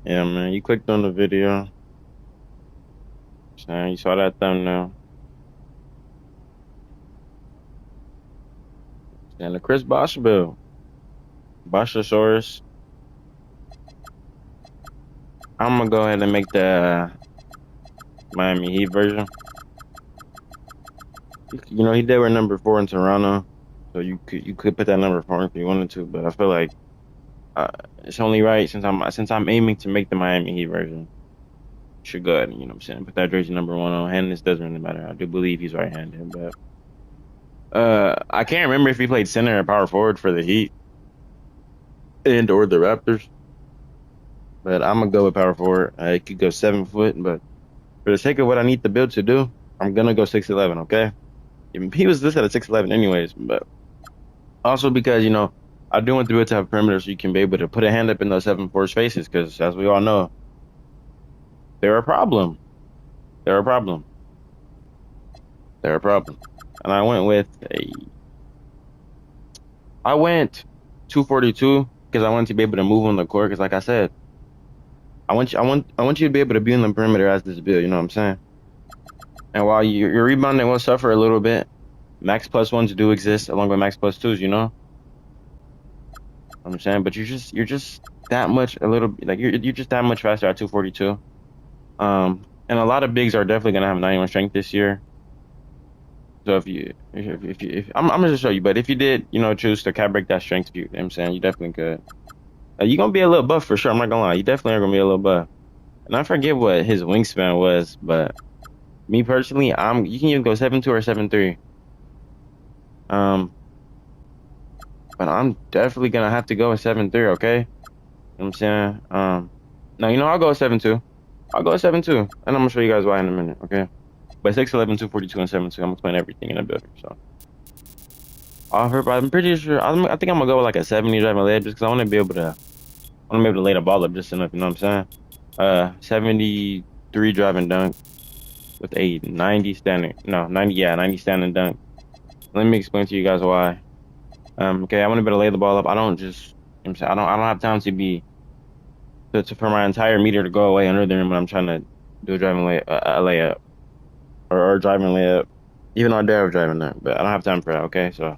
Yeah, man, you clicked on the video. So you saw that thumbnail. And the Chris Bosh bill. Boshosaurus. I'm gonna go ahead and make the Miami Heat version. You know, he did wear number 4 in Toronto, so you could put that number 4 if you wanted to, but I feel like uh, it's only right since I'm aiming to make the Miami Heat version. Should go ahead and, you know what I'm saying, put that jersey number 1 on. And this doesn't really matter. I do believe he's right-handed, but I can't remember if he played center or power forward for the Heat and or the Raptors. But I'm gonna go with power forward. It could go 7 foot, but for the sake of what I need the build to do, I'm gonna go 6'11". Okay, he was listed at 6'11" anyways, but also because I do want the build to have perimeter so you can be able to put a hand up in those 7'4" spaces because as we all know, they're a problem. They're a problem. They're a problem. And I went 242 because I wanted to be able to move on the court. Because like I said, I want you to be able to be in the perimeter as this build. You know what I'm saying? And while your rebounding will suffer a little bit, max plus ones do exist along with max plus twos. You know what I'm saying? But you're just that much a little like you're just that much faster at 242. And a lot of bigs are definitely gonna have 91 strength this year. So if I'm gonna just show you, but if you did, choose to cap break that strength, you know what I'm saying, you definitely could. You're gonna be a little buff for sure. I'm not gonna lie. You definitely are gonna be a little buff. And I forget what his wingspan was, but me personally, you can even go 7'2" or 7'3". Um, but I'm definitely gonna have to go with 7'3", okay? You know what I'm saying? Now I'll go with 7'2". I'll go with 7'2", and I'm gonna show you guys why in a minute, okay? But 6'11", 242, and 7'2", I'm gonna explain everything in a builder. So offer, but I'm pretty sure I think I'm gonna go with like a 70 driving layup just because I want to be able to lay the ball up just enough. You know what I'm saying? 73 driving dunk with a 90 standing. No, 90. Yeah, 90 standing dunk. Let me explain to you guys why. Okay, I want to be able to lay the ball up. I don't just. You know what I'm saying, I don't have time for my entire meter to go away under the rim when I'm trying to do a layup or a driving layup. Even though I do have a driving dunk, but I don't have time for that. Okay, so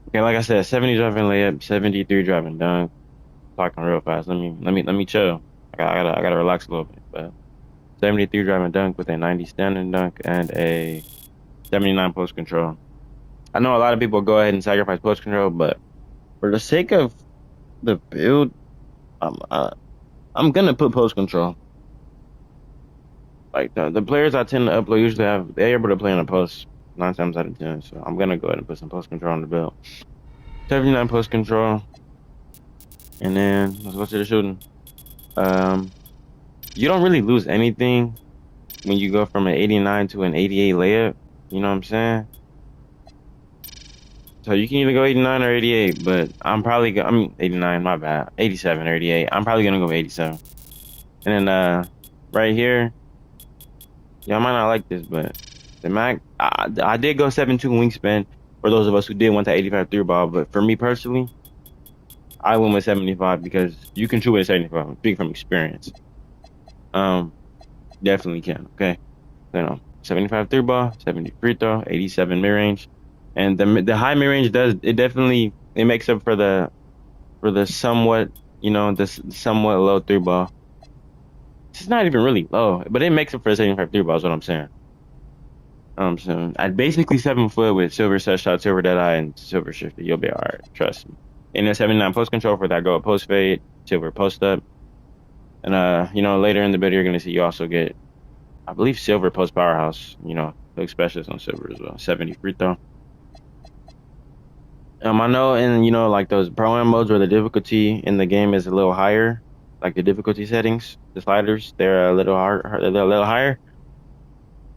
okay, like I said, 70 driving layup, 73 driving dunk. Talking real fast. Let me chill. I gotta relax a little bit. But 73 driving dunk with a 90 standing dunk and a 79 post control. I know a lot of people go ahead and sacrifice post control, but for the sake of the build, I'm uh, I'm gonna put post control. Like the players I tend to upload usually they're able to play in a post 9 times out of 10. So I'm gonna go ahead and put some post control on the build. 79 post control, and then let's go to the shooting. Um, you don't really lose anything when you go from an 89 to an 88 layup. You know what I'm saying? So you can either go 89 or 88, but I mean 89, my bad. 87 or 88. I'm probably gonna go 87. And then right here, y'all might not like this, but the Mac I did go 7'2" wingspan for those of us who did want that 85 through ball, but for me personally, I went with 75 because you can shoot with a 75. I'm speaking from experience. Definitely can. Okay. 75 through ball, 70 free throw, 87 mid range, and the high mid range it makes up for the somewhat the somewhat low through ball. It's not even really low, but it makes up for the 75 through ball. Is what I'm saying. So I basically 7 foot with silver set shot, silver dead eye, and silver shifter. You'll be alright. Trust me. And then 79 post control for that go post fade, silver post up, and later in the video you're gonna see you also get, I believe, silver post powerhouse. Look specialist on silver as well. 70 free throw. I know in like those pro am modes where the difficulty in the game is a little higher, like the difficulty settings, the sliders, they're a little higher.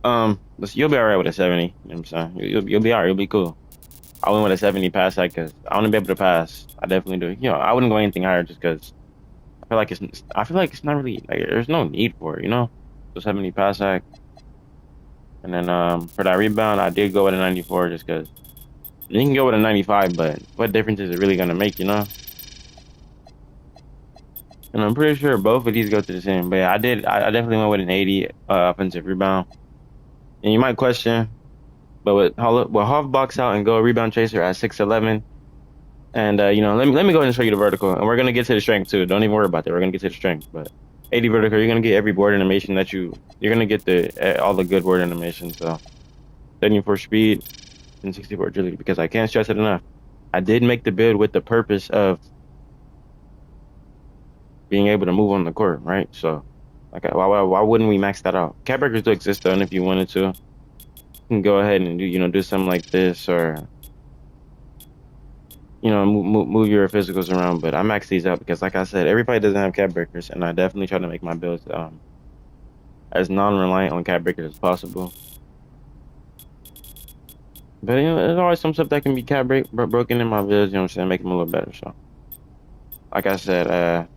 You'll be alright with a 70. You know what I'm saying? You'll be alright. You'll be cool. I went with a 70 pass because I want to be able to pass. I definitely do. I wouldn't go anything higher just because I feel like it's not really like there's no need for it. So 70 pass hack. And then for that rebound, I did go with a 94 just because you can go with a 95, but what difference is it really gonna make? And I'm pretty sure both of these go to the same. But yeah, I definitely went with an 80 offensive rebound. And you might question, but with half box out and go rebound chaser at 6'11". And let me go ahead and show you the vertical. And we're gonna get to the strength too. Don't even worry about that. We're gonna get to the strength. But 80 vertical, you're gonna get every board animation that you're gonna get all the good board animation. So 74 speed and 64 agility, because I can't stress it enough. I did make the build with the purpose of being able to move on the court, right? So, like, why wouldn't we max that out? Cap breakers do exist though, and if you wanted to, you can go ahead and do something like this, or move your physicals around. But I max these out because, like I said, everybody doesn't have cap breakers, and I definitely try to make my builds as non-reliant on cap breakers as possible. But there's always some stuff that can be broken in my builds. You know what I'm saying? Make them a little better. So, like I said,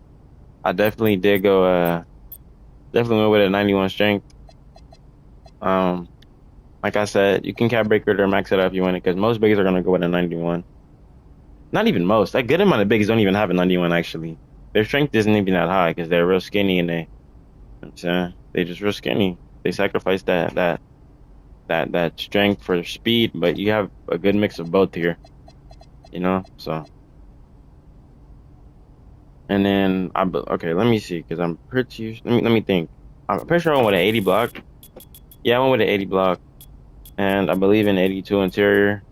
I definitely did go. Definitely went with a 91 strength. Um, like I said, you can cap break it or max it out if you want it, because most bigs are gonna go with a 91. Not even most. A good amount of bigs don't even have a 91 actually. Their strength isn't even that high because they're real skinny and you know what I'm saying, they just real skinny. They sacrifice that strength for speed, but you have a good mix of both here, So, and then okay, let me see, because I'm pretty. Let me think. I'm pretty sure I went with an 80 block. Yeah, I went with an 80 block, and I believe in 82 interior.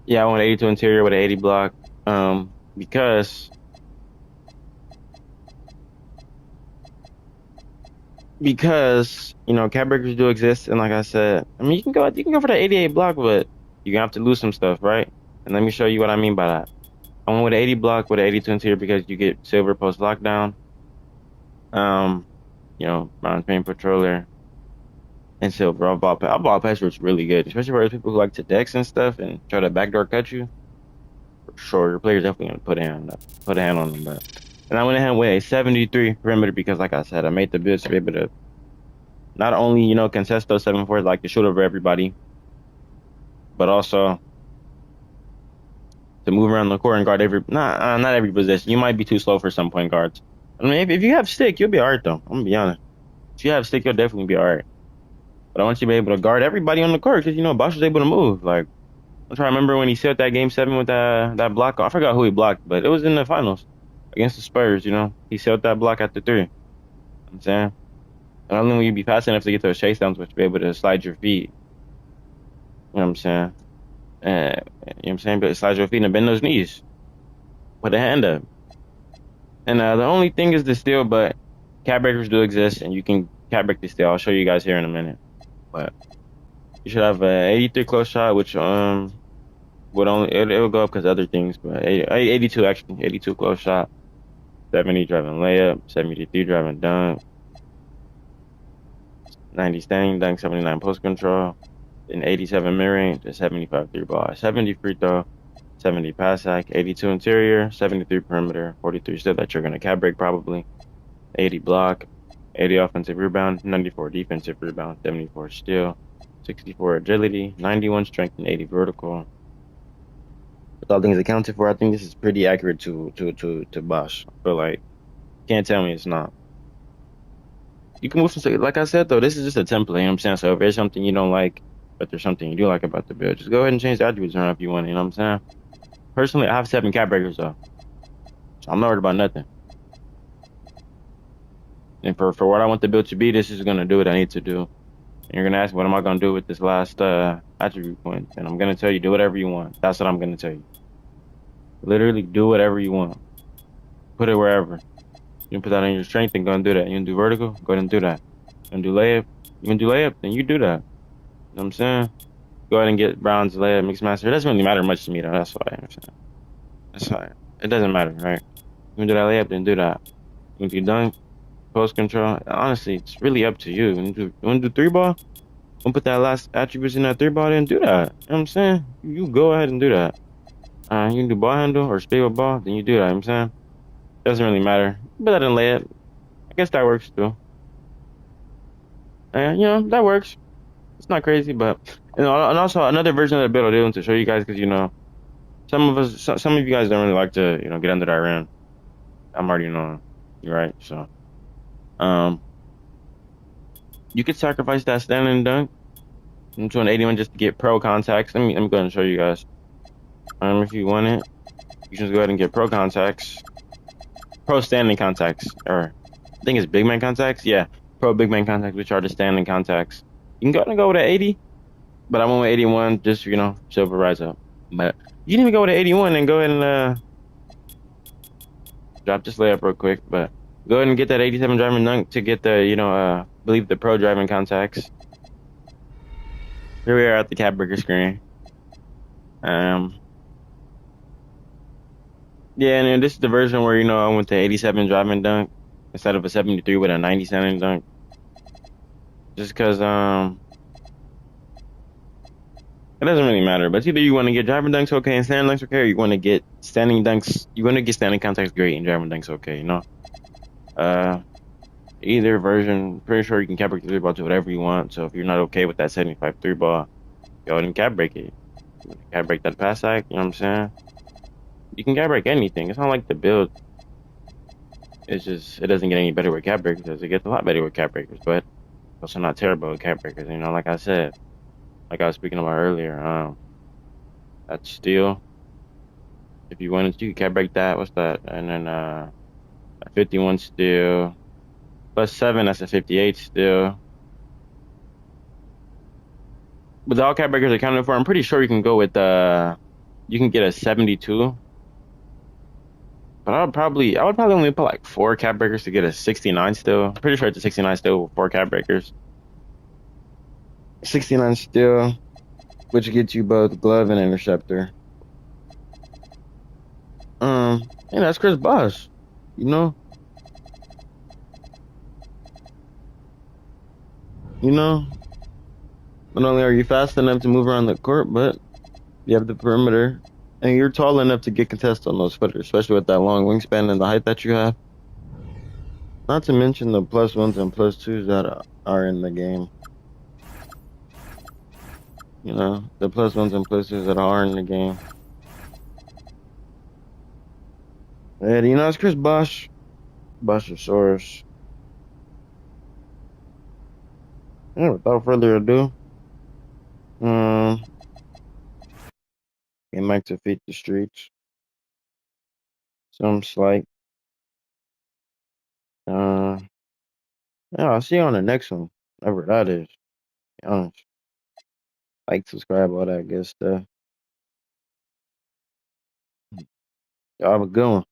Yeah, I went 82 interior with an 80 block. Because cap breakers do exist, and like I said, I mean you can go for the 88 block, but you're gonna have to lose some stuff, right? And let me show you what I mean by that. I went with an 80 block with an 82 interior because you get silver post lockdown. Bronze paint patroller and silver. Our ball pass was really good, especially for those people who like to dex and stuff and try to backdoor cut you. For sure, your player's definitely gonna put a hand on them. And I went ahead with a 73 perimeter because, like I said, I made the build to be able to not only contest those 7-4 like to shoot over everybody, but also to move around the court and guard not every position. You might be too slow for some point guards. I mean, if you have stick, you'll be alright though. I'm gonna be honest. If you have stick, you'll definitely be alright. But I want you to be able to guard everybody on the court because Bosh was able to move. Like, I'm trying to remember when he sealed that game 7 with that block. I forgot who he blocked, but it was in the finals against the Spurs. He sealed that block at the 3. I'm saying, and only when you be fast enough to get those chase downs, but you be able to slide your feet. You know what I'm saying? You know what I'm saying? But slide your feet and bend those knees. Put a hand up. And the only thing is the steal, but cap breakers do exist, and you can cap break the steal. I'll show you guys here in a minute. But you should have a 83 close shot, which would only it'll go up because other things, but 82 actually, 82 close shot, 70 driving layup, 73 driving dunk, 90 standing dunk, 79 post control, and 87 mid range, and 75 three ball, 70 free throw, 70 pass hack, 82 interior, 73 perimeter, 43 still that you're gonna cap break probably, 80 block, 80 offensive rebound, 94 defensive rebound, 74 steal, 64 agility, 91 strength, and 80 vertical. With all things accounted for, I think this is pretty accurate to Bosh. I feel like can't tell me it's not. You can move some, like I said though, this is just a template, you know what I'm saying? So if there's something you don't like, but there's something you do like about the build, just go ahead and change the attributes around if you want, you know what I'm saying? Personally, I have 7 cap breakers though, so I'm not worried about nothing. And for what I want the build to be, this is gonna do what I need to do. And you're gonna ask, what am I gonna do with this last attribute point? And I'm gonna tell you, do whatever you want. That's what I'm gonna tell you. Literally, do whatever you want. Put it wherever. You can put that on your strength and go and do that. You can do vertical, go ahead and do that. You can do layup, then you do that. You know what I'm saying? Go ahead and get Brown's layup, mixed master. It doesn't really matter much to me though. That's why I'm saying. That's why it doesn't matter, right? You can do that layup, then do that. You can do dunk, post control. Honestly, it's really up to you. You want to do 3 ball? You put that last attributes in that 3 ball, then do that. You know what I'm saying? You go ahead and do that. You can do ball handle or speed with ball, then you do that. You know what I'm saying? Doesn't really matter. But that in layup, I guess that works too. And that works. It's not crazy, but and also another version of the build I'll do to show you guys, because some of you guys don't really like to, get under that rim. I'm already knowing. You're right. So, um, you could sacrifice that standing dunk into an 81 just to get pro contacts. Let me go ahead and show you guys. If you want it, you can just go ahead and get pro contacts, pro standing contacts, or I think it's big man contacts. Yeah, pro big man contacts, which are the standing contacts. You can go ahead and go with an 80, but I went with 81 just, silver rise up. But you can even go with an 81 and go ahead and drop this layup real quick. But go ahead and get that 87 driving dunk to get the, believe the pro driving contacts. Here we are at the cap breaker screen. Um, yeah, and then this is the version where, I went to 87 driving dunk instead of a 73 with a 97 dunk. Just because, it doesn't really matter. But it's either you want to get driving dunks okay and standing dunks okay, or you want to get standing dunks, you want to get standing contacts great and driving dunks okay. Uh, Either version, pretty sure you can cap break the three ball to whatever you want. So if you're not okay with that 75 three ball, go ahead and cap break it. Cap break that pass act, you know what I'm saying? You can cap break anything. It's not like the build. It's just, it doesn't get any better with cap breakers. It gets a lot better with cap breakers, but also not terrible with cap breakers. Like I said, like I was speaking about earlier, that's steel. If you wanted to, you can cap break that. What's that? And then, a 51 steel. +7, that's a 58 steel. But the all cap breakers accounted for, I'm pretty sure you can go with, you can get a 72. But I would probably only put like 4 cap breakers to get a 69 still. Pretty sure it's a 69 still with 4 cap breakers. 69 still, which gets you both glove and interceptor. That's Chris Bosh. You know, you know. Not only are you fast enough to move around the court, but you have the perimeter, and you're tall enough to get contested on those footers, especially with that long wingspan and the height that you have. Not to mention the +1s and +2s that are in the game. The +1s and +2s that are in the game. And it's Chris Bosh, Boshosaurus. Yeah, without further ado, um, game back to Feet the Streets. Some slight. Uh, yeah, I'll see you on the next one, whatever that is. Be honest. Like, subscribe, all that good stuff. Y'all have a good one.